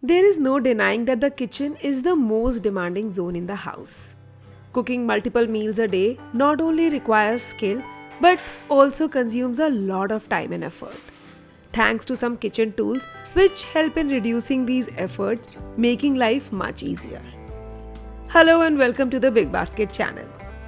There is no denying that the kitchen is the most demanding zone in the house. Cooking multiple meals a day not only requires skill but also consumes a lot of time and effort. Thanks to some kitchen tools which help in reducing these efforts, making life much easier. Hello and welcome to the Big Basket channel.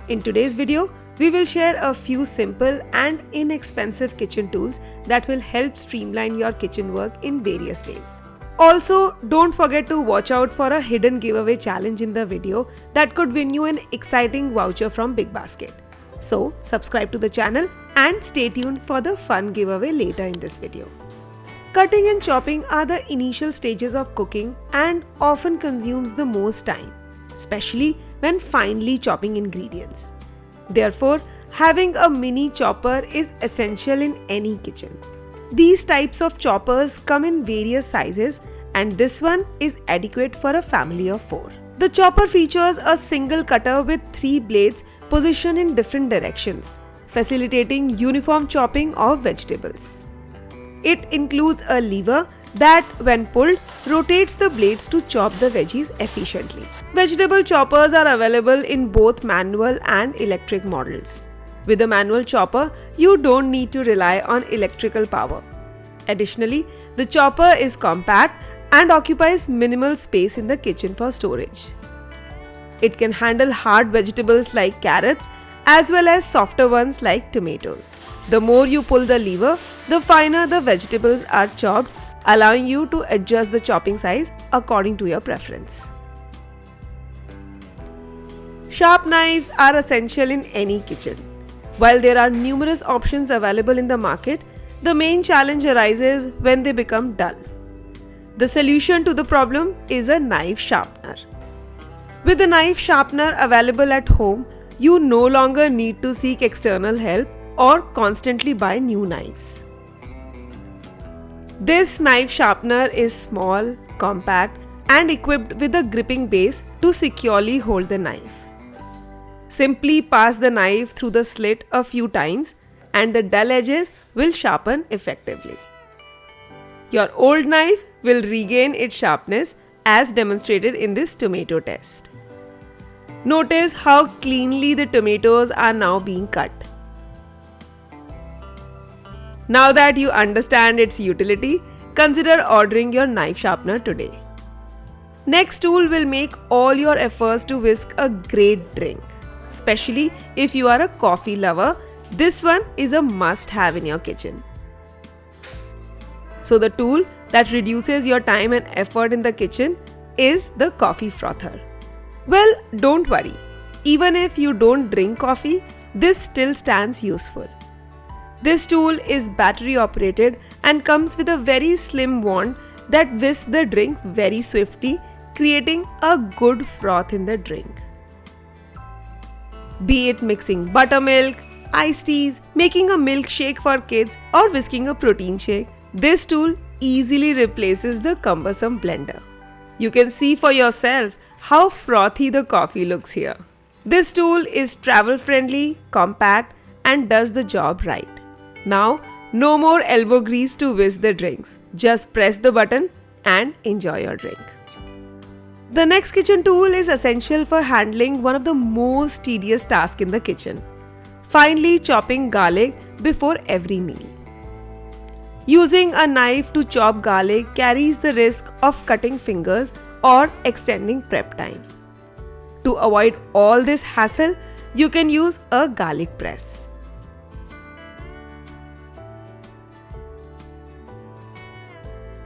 In today's video, we will share a few simple and inexpensive kitchen tools that will help streamline your kitchen work in various ways. Also, don't forget to watch out for a hidden giveaway challenge in the video that could win you an exciting voucher from Big Basket. So, subscribe to the channel and stay tuned for the fun giveaway later in this video. Cutting and chopping are the initial stages of cooking and often consumes the most time, especially when finely chopping ingredients. Therefore, having a mini chopper is essential in any kitchen. These types of choppers come in various sizes and this one is adequate for a family of 4. The chopper features a single cutter with 3 blades positioned in different directions, facilitating uniform chopping of vegetables. It includes a lever that, when pulled, rotates the blades to chop the veggies efficiently. Vegetable choppers are available in both manual and electric models. With a manual chopper, you don't need to rely on electrical power. Additionally, the chopper is compact and occupies minimal space in the kitchen for storage. It can handle hard vegetables like carrots as well as softer ones like tomatoes. The more you pull the lever, the finer the vegetables are chopped, allowing you to adjust the chopping size according to your preference. Sharp knives are essential in any kitchen. While there are numerous options available in the market, the main challenge arises when they become dull. The solution to the problem is a knife sharpener. With a knife sharpener available at home, you no longer need to seek external help or constantly buy new knives. This knife sharpener is small, compact, and equipped with a gripping base to securely hold the knife. Simply pass the knife through the slit a few times and the dull edges will sharpen effectively. Your old knife will regain its sharpness as demonstrated in this tomato test. Notice how cleanly the tomatoes are now being cut. Now that you understand its utility, consider ordering your knife sharpener today. Next tool will make all your efforts to whisk a great drink. Especially if you are a coffee lover, this one is a must-have in your kitchen. So the tool that reduces your time and effort in the kitchen is the coffee frother. Well, don't worry. Even if you don't drink coffee, this still stands useful. This tool is battery operated and comes with a very slim wand that whisks the drink very swiftly, creating a good froth in the drink. Be it mixing buttermilk, iced teas, making a milkshake for kids, or whisking a protein shake, this tool easily replaces the cumbersome blender. You can see for yourself how frothy the coffee looks here. This tool is travel friendly, compact, and does the job right. Now, no more elbow grease to whisk the drinks. Just press the button and enjoy your drink. The next kitchen tool is essential for handling one of the most tedious tasks in the kitchen: finely chopping garlic before every meal. Using a knife to chop garlic carries the risk of cutting fingers or extending prep time. To avoid all this hassle, you can use a garlic press.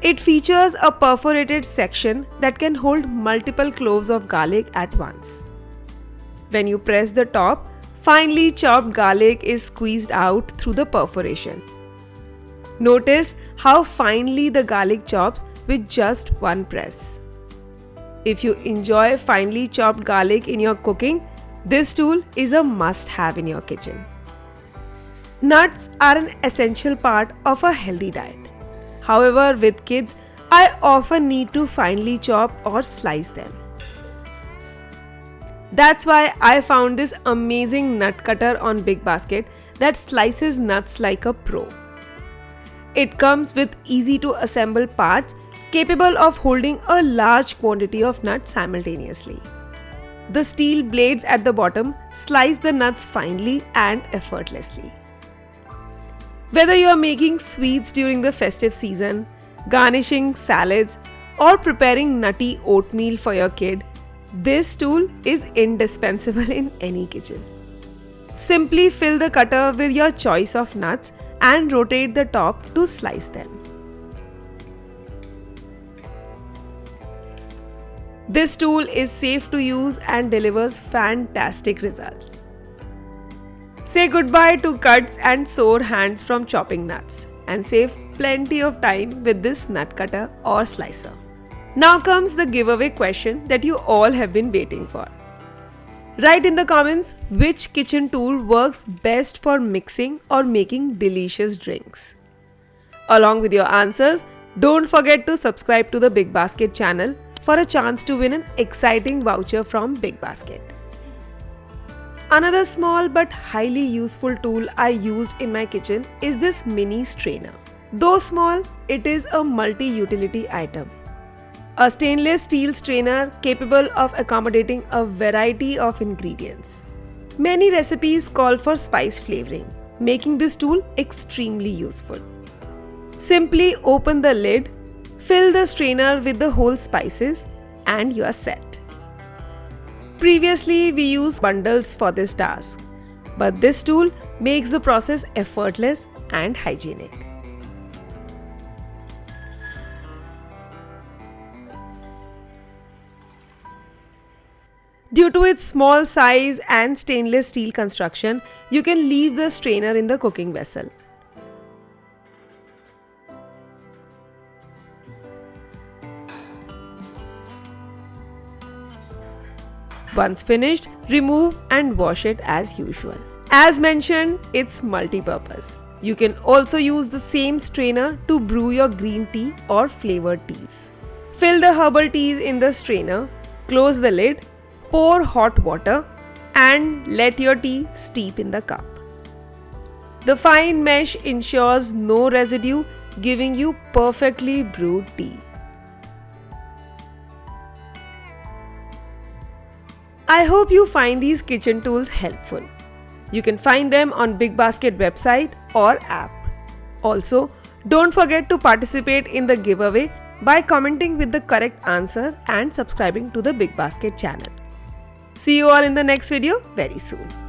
It features a perforated section that can hold multiple cloves of garlic at once. When you press the top, finely chopped garlic is squeezed out through the perforation. Notice how finely the garlic chops with just one press. If you enjoy finely chopped garlic in your cooking, this tool is a must-have in your kitchen. Nuts are an essential part of a healthy diet. However, with kids, I often need to finely chop or slice them. That's why I found this amazing nut cutter on Big Basket that slices nuts like a pro. It comes with easy to assemble parts capable of holding a large quantity of nuts simultaneously. The steel blades at the bottom slice the nuts finely and effortlessly. Whether you are making sweets during the festive season, garnishing salads, or preparing nutty oatmeal for your kid, this tool is indispensable in any kitchen. Simply fill the cutter with your choice of nuts and rotate the top to slice them. This tool is safe to use and delivers fantastic results. Say goodbye to cuts and sore hands from chopping nuts and save plenty of time with this nut cutter or slicer. Now comes the giveaway question that you all have been waiting for. Write in the comments which kitchen tool works best for mixing or making delicious drinks. Along with your answers, don't forget to subscribe to the Big Basket channel for a chance to win an exciting voucher from Big Basket. Another small but highly useful tool I used in my kitchen is this mini strainer. Though small, it is a multi-utility item. A stainless steel strainer capable of accommodating a variety of ingredients. Many recipes call for spice flavoring, making this tool extremely useful. Simply open the lid, fill the strainer with the whole spices, and you are set. Previously, we used bundles for this task, but this tool makes the process effortless and hygienic. Due to its small size and stainless steel construction, you can leave the strainer in the cooking vessel. Once finished, remove and wash it as usual. As mentioned, it's multi-purpose. You can also use the same strainer to brew your green tea or flavored teas. Fill the herbal teas in the strainer, close the lid, pour hot water, and let your tea steep in the cup. The fine mesh ensures no residue, giving you perfectly brewed tea. I hope you find these kitchen tools helpful. You can find them on Big Basket website or app. Also, don't forget to participate in the giveaway by commenting with the correct answer and subscribing to the Big Basket channel. See you all in the next video very soon.